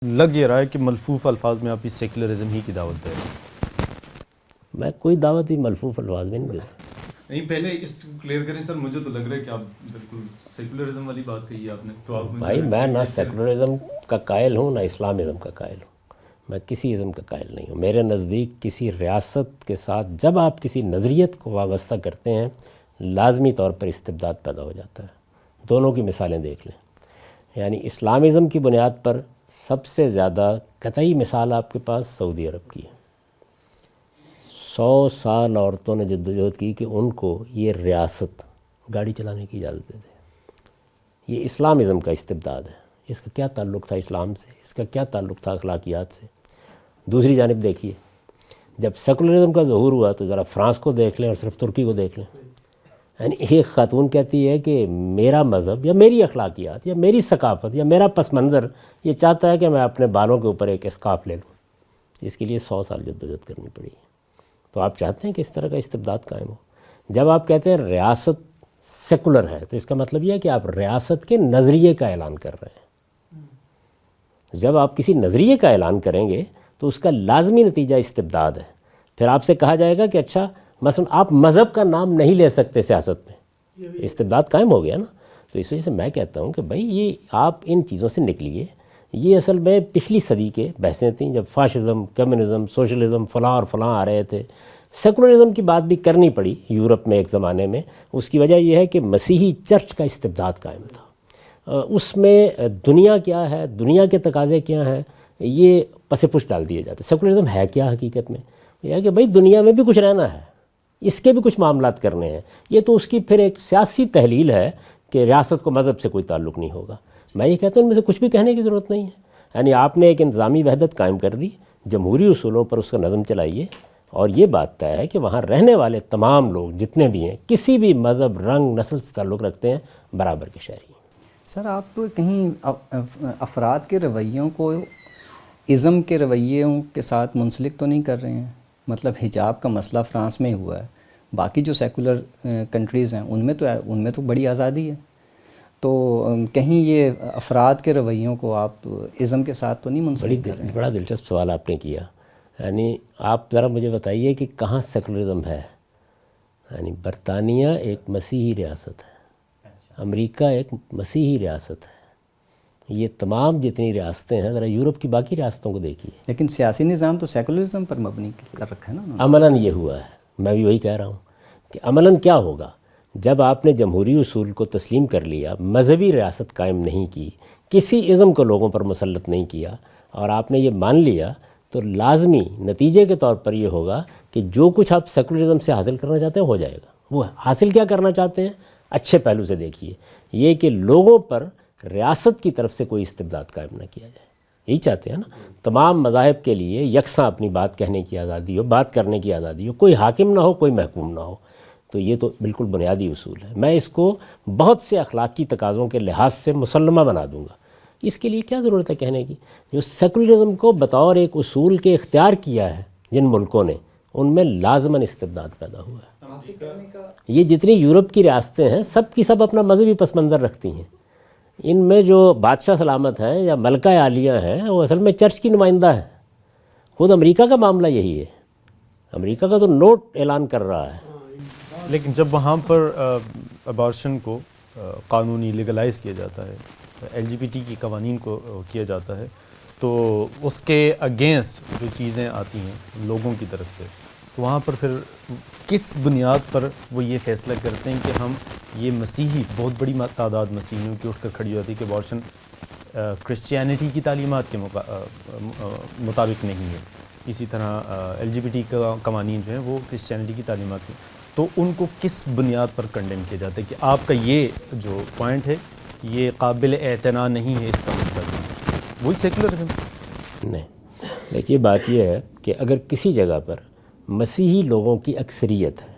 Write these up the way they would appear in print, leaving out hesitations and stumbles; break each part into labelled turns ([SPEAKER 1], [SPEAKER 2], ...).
[SPEAKER 1] لگ یہ رہا ہے کہ ملفوف الفاظ میں آپ اس سیکولرزم ہی کی دعوت دے رہے ہیں.
[SPEAKER 2] میں کوئی دعوت ہی ملفوف الفاظ میں نہیں دیتا.
[SPEAKER 1] نہیں پہلے اس کلیئر کریں سر, مجھے تو لگ رہا ہے کہ آپ بالکل سیکولرزم والی بات کہی ہے آپ نے, تو آپ
[SPEAKER 2] بھائی میں نہ سیکولرزم کا قائل ہوں نہ اسلامزم کا قائل ہوں, میں کسی ازم کا قائل نہیں ہوں. میرے نزدیک کسی ریاست کے ساتھ جب آپ کسی نظریت کو وابستہ کرتے ہیں لازمی طور پر استبداد پیدا ہو جاتا ہے. دونوں کی مثالیں دیکھ لیں. یعنی اسلامزم کی بنیاد پر سب سے زیادہ قطعی مثال آپ کے پاس سعودی عرب کی ہے. 100 سال عورتوں نے جدوجہد کی کہ ان کو یہ ریاست گاڑی چلانے کی اجازت دے دے. یہ اسلامزم کا استبداد ہے. اس کا کیا تعلق تھا اسلام سے, اس کا کیا تعلق تھا اخلاقیات سے. دوسری جانب دیکھیے, جب سیکولرزم کا ظہور ہوا تو ذرا فرانس کو دیکھ لیں اور صرف ترکی کو دیکھ لیں. یعنی ایک خاتون کہتی ہے کہ میرا مذہب یا میری اخلاقیات یا میری ثقافت یا میرا پس منظر یہ چاہتا ہے کہ میں اپنے بالوں کے اوپر ایک اسکارف لے لوں. اس کے لیے 100 سال جدوجہد کرنی پڑی ہے. تو آپ چاہتے ہیں کہ اس طرح کا استبداد قائم ہو. جب آپ کہتے ہیں ریاست سیکولر ہے تو اس کا مطلب یہ ہے کہ آپ ریاست کے نظریے کا اعلان کر رہے ہیں. جب آپ کسی نظریے کا اعلان کریں گے تو اس کا لازمی نتیجہ استبداد ہے. پھر آپ سے کہا جائے گا کہ اچھا مثلا آپ مذہب کا نام نہیں لے سکتے سیاست میں, استبداد قائم ہو گیا نا. تو اس وجہ سے میں کہتا ہوں کہ بھائی یہ آپ ان چیزوں سے نکلیے. یہ اصل میں پچھلی صدی کے بحثیں تھیں جب فاشزم, کمیونزم, سوشلزم فلاں اور فلاں آ رہے تھے. سیکولرزم کی بات بھی کرنی پڑی یورپ میں ایک زمانے میں. اس کی وجہ یہ ہے کہ مسیحی چرچ کا استبداد قائم تھا. اس میں دنیا کیا ہے, دنیا کے تقاضے کیا ہیں, یہ پس پش ڈال دیے جاتے. سیکولرزم ہے کیا حقیقت میں؟ یہ ہے کہ بھائی دنیا میں بھی کچھ رہنا ہے, اس کے بھی کچھ معاملات کرنے ہیں. یہ تو اس کی پھر ایک سیاسی تحلیل ہے کہ ریاست کو مذہب سے کوئی تعلق نہیں ہوگا. میں یہ کہتا ہوں ان میں سے کچھ بھی کہنے کی ضرورت نہیں ہے. یعنی آپ نے ایک انتظامی وحدت قائم کر دی, جمہوری اصولوں پر اس کا نظم چلائیے, اور یہ بات طے ہے کہ وہاں رہنے والے تمام لوگ جتنے بھی ہیں کسی بھی مذہب, رنگ, نسل سے تعلق رکھتے ہیں, برابر کے شہری ہیں.
[SPEAKER 3] سر آپ کہیں افراد کے رویوں کو ازم کے رویوں کے ساتھ منسلک تو نہیں کر رہے ہیں؟ مطلب حجاب کا مسئلہ فرانس میں ہوا ہے, باقی جو سیکولر کنٹریز ہیں ان میں تو بڑی آزادی ہے. تو کہیں یہ افراد کے رویوں کو آپ ازم کے ساتھ تو نہیں منسلک کر رہے ہیں؟
[SPEAKER 2] بڑا دلچسپ سوال آپ نے کیا. یعنی آپ ذرا مجھے بتائیے کہ کہاں سیکولرزم ہے. یعنی برطانیہ ایک مسیحی ریاست ہے, امریکہ ایک مسیحی ریاست ہے. یہ تمام جتنی ریاستیں ہیں ذرا یورپ کی باقی ریاستوں کو دیکھیے.
[SPEAKER 3] لیکن سیاسی نظام تو سیکولرزم پر مبنی کر رکھا ہے نا.
[SPEAKER 2] عملاً یہ ہوا ہے. میں بھی وہی کہہ رہا ہوں کہ عملاً کیا ہوگا جب آپ نے جمہوری اصول کو تسلیم کر لیا, مذہبی ریاست قائم نہیں کی, کسی ازم کو لوگوں پر مسلط نہیں کیا, اور آپ نے یہ مان لیا, تو لازمی نتیجے کے طور پر یہ ہوگا کہ جو کچھ آپ سیکولرزم سے حاصل کرنا چاہتے ہیں ہو جائے گا. وہ حاصل کیا کرنا چاہتے ہیں اچھے پہلو سے دیکھیے, یہ کہ لوگوں پر ریاست کی طرف سے کوئی استبداد قائم نہ کیا جائے. یہی چاہتے ہیں نا. تمام مذاہب کے لیے یکساں اپنی بات کہنے کی آزادی ہو, بات کرنے کی آزادی ہو, کوئی حاکم نہ ہو, کوئی محکوم نہ ہو. تو یہ تو بالکل بنیادی اصول ہے. میں اس کو بہت سے اخلاقی تقاضوں کے لحاظ سے مسلمہ بنا دوں گا. اس کے لیے کیا ضرورت ہے کہنے کی؟ جو سیکولرزم کو بطور ایک اصول کے اختیار کیا ہے جن ملکوں نے, ان میں لازماً استبداد پیدا ہوا ہے. یہ جتنی یورپ کی ریاستیں ہیں سب کی سب اپنا مذہبی پس منظر رکھتی ہیں. ان میں جو بادشاہ سلامت ہیں یا ملکہ عالیہ ہیں وہ اصل میں چرچ کی نمائندہ ہیں. خود امریکہ کا معاملہ یہی ہے. امریکہ کا تو نوٹ اعلان کر رہا ہے.
[SPEAKER 1] لیکن جب وہاں پر ابارشن کو قانونی لیگلائز کیا جاتا ہے, LGBT کی قوانین کو کیا جاتا ہے, تو اس کے اگینسٹ جو چیزیں آتی ہیں لوگوں کی طرف سے, تو وہاں پر پھر کس بنیاد پر وہ یہ فیصلہ کرتے ہیں کہ ہم یہ مسیحی, بہت بڑی تعداد مسیحیوں کی اٹھ کر کھڑی ہوتی ہے کہ ابارشن کرسچینٹی کی تعلیمات کے مطابق نہیں ہے, اسی طرح LGBT کا قوانین جو ہیں وہ کرسچینٹی کی تعلیمات کی, تو ان کو کس بنیاد پر کنڈیم کیا جاتا ہے کہ آپ کا یہ جو پوائنٹ ہے یہ قابل اعتنا نہیں ہے, اس کا مطلب وہی سیکولرزم
[SPEAKER 2] نہیں. دیکھیے بات یہ ہے کہ اگر کسی جگہ پر مسیحی لوگوں کی اکثریت ہے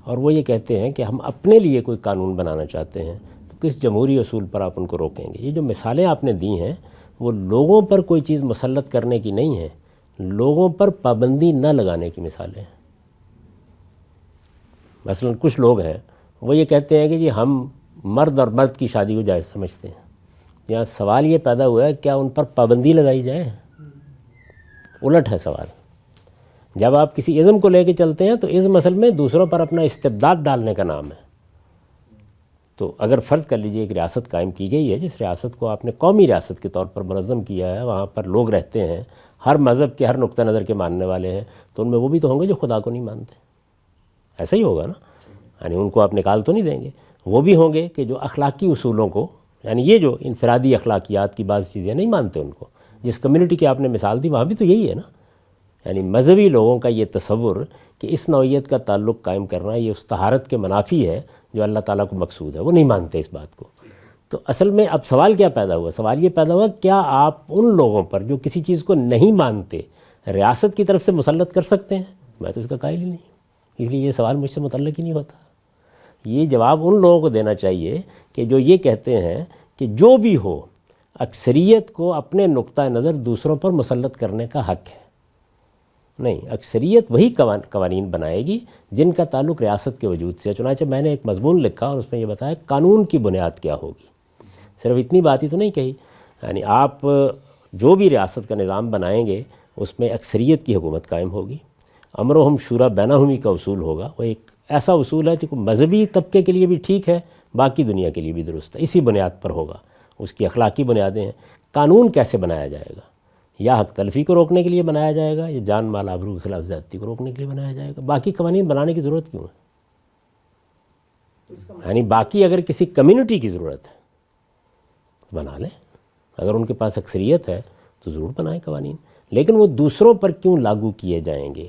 [SPEAKER 2] اور وہ یہ کہتے ہیں کہ ہم اپنے لیے کوئی قانون بنانا چاہتے ہیں, تو کس جمہوری اصول پر آپ ان کو روکیں گے؟ یہ جو مثالیں آپ نے دی ہیں وہ لوگوں پر کوئی چیز مسلط کرنے کی نہیں ہیں, لوگوں پر پابندی نہ لگانے کی مثالیں ہیں. مثلا کچھ لوگ ہیں وہ یہ کہتے ہیں کہ جی ہم مرد اور مرد کی شادی کو جائز سمجھتے ہیں, یہاں سوال یہ پیدا ہوا ہے کیا ان پر پابندی لگائی جائے؟ الٹ ہے سوال. جب آپ کسی ازم کو لے کے چلتے ہیں تو ازم اصل میں دوسروں پر اپنا استبداد ڈالنے کا نام ہے. تو اگر فرض کر لیجئے ایک ریاست قائم کی گئی ہے، جس ریاست کو آپ نے قومی ریاست کے طور پر منظم کیا ہے، وہاں پر لوگ رہتے ہیں، ہر مذہب کے، ہر نقطہ نظر کے ماننے والے ہیں، تو ان میں وہ بھی تو ہوں گے جو خدا کو نہیں مانتے. ایسا ہی ہوگا نا، یعنی ان کو آپ نکال تو نہیں دیں گے. وہ بھی ہوں گے کہ جو اخلاقی اصولوں کو، یعنی یہ جو انفرادی اخلاقیات کی بعض چیزیں نہیں مانتے ان کو. جس کمیونٹی کی آپ نے مثال دی وہاں بھی تو یہی ہے نا. یعنی مذہبی لوگوں کا یہ تصور کہ اس نوعیت کا تعلق قائم کرنا یہ اس طہارت کے منافی ہے جو اللہ تعالیٰ کو مقصود ہے، وہ نہیں مانتے اس بات کو. تو اصل میں اب سوال کیا پیدا ہوا؟ سوال یہ پیدا ہوا کیا آپ ان لوگوں پر جو کسی چیز کو نہیں مانتے ریاست کی طرف سے مسلط کر سکتے ہیں؟ میں تو اس کا قائل ہی نہیں. اس لیے یہ سوال مجھ سے متعلق ہی نہیں ہوتا. یہ جواب ان لوگوں کو دینا چاہیے کہ جو یہ کہتے ہیں کہ جو بھی ہو اکثریت کو اپنے نقطہ نظر دوسروں پر مسلط کرنے کا حق ہے. نہیں، اکثریت وہی قوانین بنائے گی جن کا تعلق ریاست کے وجود سے ہے. چنانچہ میں نے ایک مضمون لکھا اور اس میں یہ بتایا قانون کی بنیاد کیا ہوگی. صرف اتنی بات ہی تو نہیں کہی، یعنی آپ جو بھی ریاست کا نظام بنائیں گے اس میں اکثریت کی حکومت قائم ہوگی. امرہم شورا بینہم کا اصول ہوگا. وہ ایک ایسا اصول ہے جو مذہبی طبقے کے لیے بھی ٹھیک ہے، باقی دنیا کے لیے بھی درست ہے. اسی بنیاد پر ہوگا. اس کی اخلاقی بنیادیں ہیں. قانون کیسے بنایا جائے گا؟ یا حق تلفی کو روکنے کے لیے بنایا جائے گا، یا جان مال آبرو کے خلاف زیادتی کو روکنے کے لیے بنایا جائے گا. باقی قوانین بنانے کی ضرورت کیوں ہے؟ یعنی باقی اگر کسی کمیونٹی کی ضرورت ہے بنا لیں. اگر ان کے پاس اکثریت ہے تو ضرور بنائیں قوانین، لیکن وہ دوسروں پر کیوں لاگو کیے جائیں گے؟